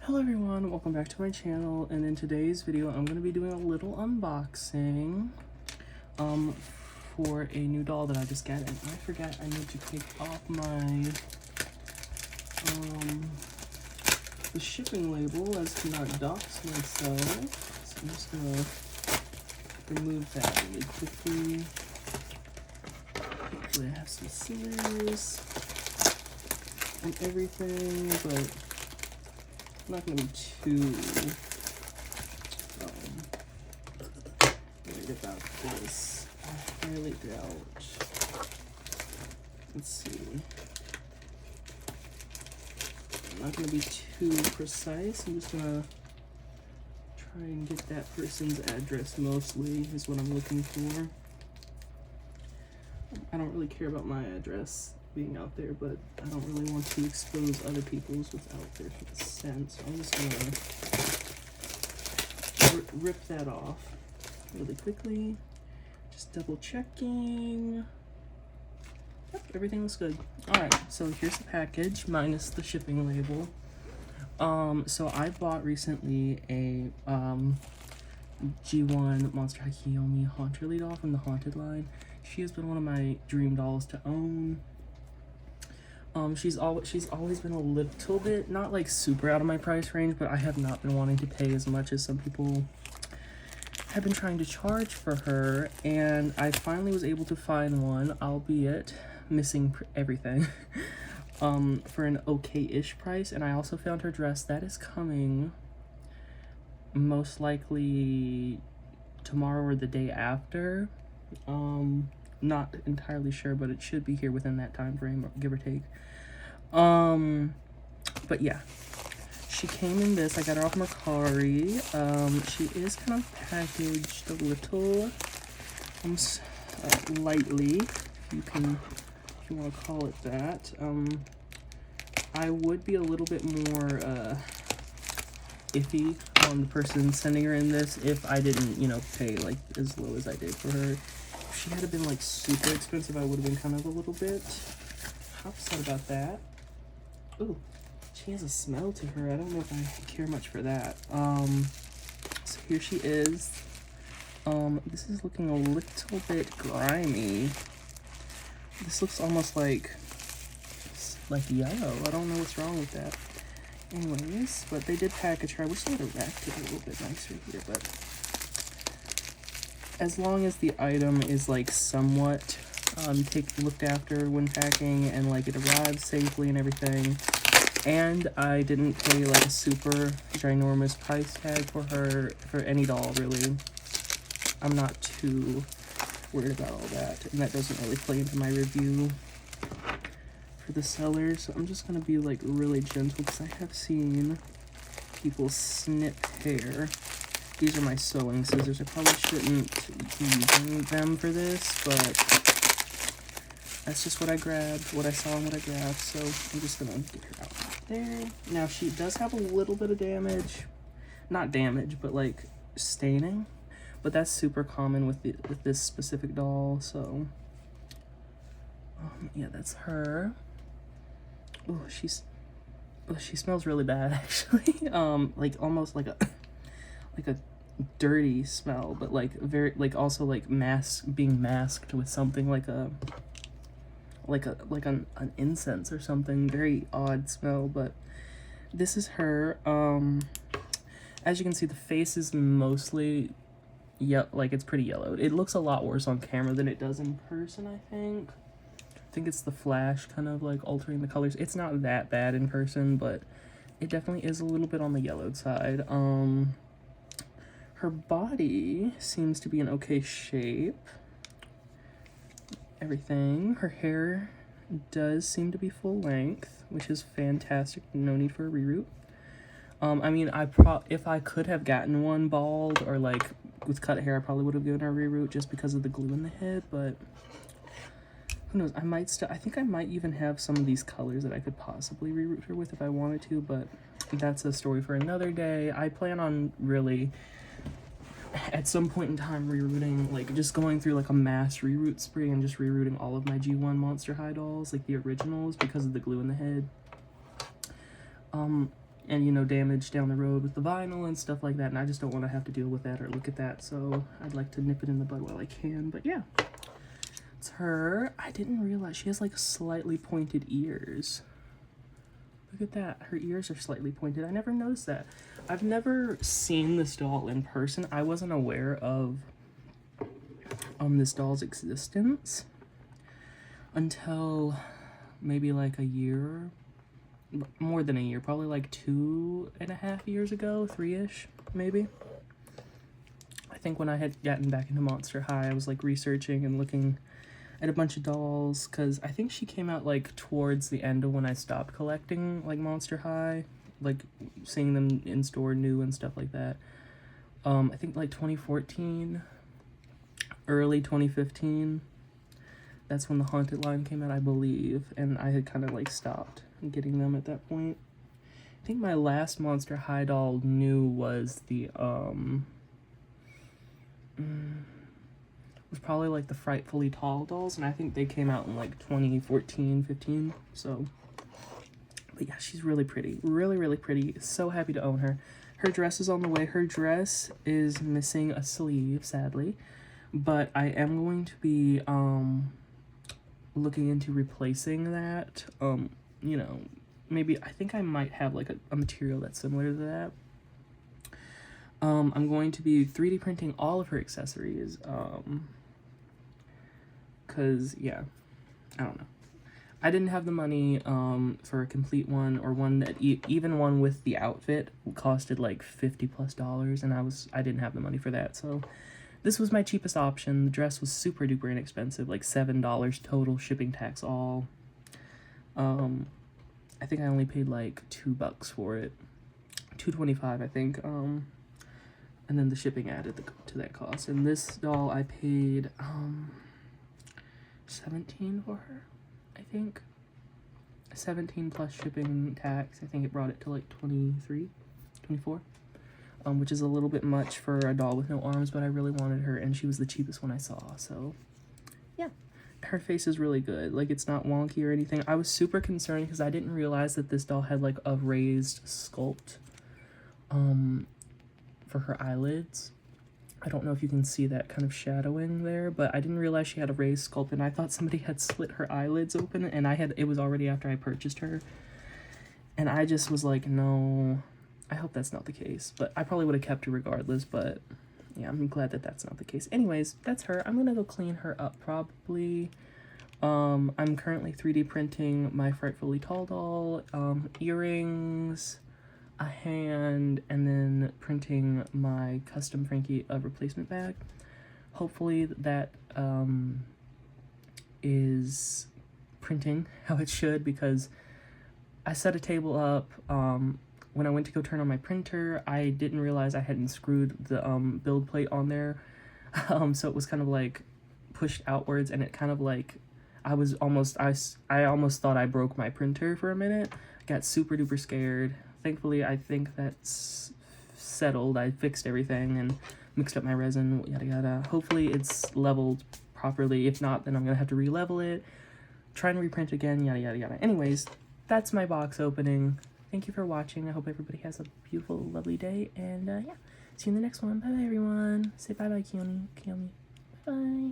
Hello everyone, welcome back to my channel, and in today's video I'm going to be doing a little unboxing for a new doll that I just got, and I forgot I need to take off my the shipping label as to not dox myself. So I'm just going to remove that really quickly. Hopefully I have some scissors and everything, but I'm not going to be too worried about this. I really doubt. Let's see. I'm not going to be too precise. I'm just going to try and get that person's address mostly is what I'm looking for. I don't really care about my address being out there, but I don't really want to expose other people's without their consent, so I'm just gonna rip that off really quickly. Just double checking. Yep, everything looks good. Alright, so here's the package minus the shipping label. So I bought recently a G1 Monster High Kiyomi Haunterly doll from the Haunted line. She has been one of my dream dolls to own. She's always been a little bit, not like super out of my price range, but I have not been wanting to pay as much as some people have been trying to charge for her, and I finally was able to find one, albeit missing everything, for an okay-ish price. And I also found her dress that is coming most likely tomorrow or the day after. Not entirely sure, but it should be here within that time frame, give or take. But yeah, she came in this. I got her off Mercari. She is kind of packaged a little lightly, if you want to call it that. I would be a little bit more iffy on the person sending her in this if I didn't, pay like as low as I did for her. If she had been like super expensive, I would have been kind of a little bit upset about that. Ooh, she has a smell to her. I don't know if I care much for that. So here she is. This is looking a little bit grimy. This looks almost like yellow. I don't know what's wrong with that. Anyways, but they did package her. I wish they would have wrapped it a little bit nicer here, but as long as the item is like somewhat looked after when packing, and like it arrives safely and everything, and I didn't pay like a super ginormous price tag for her, for any doll really, I'm not too worried about all that, and that doesn't really play into my review for the seller. So I'm just gonna be like really gentle, because I have seen people snip hair. These are my sewing scissors. I probably shouldn't be using them for this, but that's just what I grabbed, what I saw and what I grabbed. So I'm just gonna get her out there. Now she does have a little bit of damage, not damage, but like staining, but that's super common with this specific doll. So yeah, that's her. Oh, she smells really bad actually. Like almost like a dirty smell, but like very, like also like being masked with something like an incense or something. Very odd smell, but this is her. As you can see, the face is mostly like it's pretty yellowed. It looks a lot worse on camera than it does in person. I think it's the flash kind of like altering the colors. It's not that bad in person, but it definitely is a little bit on the yellowed side. Her body seems to be in okay shape. Everything. Her hair does seem to be full length, which is fantastic. No need for a reroute. I mean, if I could have gotten one bald or like with cut hair, I probably would have given her a reroute just because of the glue in the head, but who knows? I think I might even have some of these colors that I could possibly reroute her with if I wanted to, but that's a story for another day. I plan on really, at some point in time, rerouting, like just going through like a mass reroute spree and just rerouting all of my G1 Monster High dolls, like the originals, because of the glue in the head. and, you know, damage down the road with the vinyl and stuff like that, and I just don't want to have to deal with that or look at that, so I'd like to nip it in the bud while I can. But yeah, it's her. I didn't realize she has like slightly pointed ears. Look at that, her ears are slightly pointed. I never noticed that. I've never seen this doll in person. I wasn't aware of this doll's existence until maybe like a year, more than a year, probably like 2.5 years ago, 3-ish maybe. I think when I had gotten back into Monster High, I was like researching and looking at a bunch of dolls, because I think she came out like towards the end of when I stopped collecting like Monster High, like seeing them in store new and stuff like that. I think like 2014, early 2015, that's when the Haunted line came out, I believe, and I had kind of like stopped getting them at that point. I think my last Monster High doll new was the was probably like the Frightfully Tall dolls, and I think they came out in like 2014, 15, so. But yeah, she's really pretty, really, really pretty. So happy to own her. Her dress is on the way. Her dress is missing a sleeve, sadly, but I am going to be looking into replacing that. You know, maybe, I think I might have like a material that's similar to that. I'm going to be 3D printing all of her accessories, because, yeah, I don't know. I didn't have the money for a complete one, or one that even one with the outfit costed like $50+, and I didn't have the money for that, so this was my cheapest option. The dress was super duper inexpensive, like $7 total, shipping tax all. I think I only paid like $2 for it, $2.25 I think, and then the shipping added to that cost. And this doll I paid $17 for her, I think. 17 plus shipping tax. I think it brought it to like 23, 24, which is a little bit much for a doll with no arms, but I really wanted her, and she was the cheapest one I saw, so yeah. Her face is really good, like it's not wonky or anything. I was super concerned because I didn't realize that this doll had like a raised sculpt for her eyelids. I don't know if you can see that kind of shadowing there, but I didn't realize she had a raised sculpt, and I thought somebody had slit her eyelids open, and it was already after I purchased her, and I just was like, no, I hope that's not the case. But I probably would have kept her regardless, but yeah, I'm glad that that's not the case. Anyways, that's her. I'm gonna go clean her up probably. I'm currently 3D printing my Frightfully Tall doll, earrings, a hand, and then printing my custom Frankie replacement bag. Hopefully that is printing how it should, because I set a table up. When I went to go turn on my printer, I didn't realize I hadn't screwed the build plate on there, so it was kind of like pushed outwards, and it kind of like I almost thought I broke my printer for a minute. I got super duper scared. Thankfully, I think that's settled. I fixed everything and mixed up my resin, yada yada. Hopefully it's leveled properly. If not, then I'm gonna have to re-level it, try and reprint again, yada yada yada. Anyways, that's my box opening. Thank you for watching. I hope everybody has a beautiful, lovely day, and yeah, see you in the next one. Bye bye, everyone. Say bye bye, Kiyomi. Bye bye.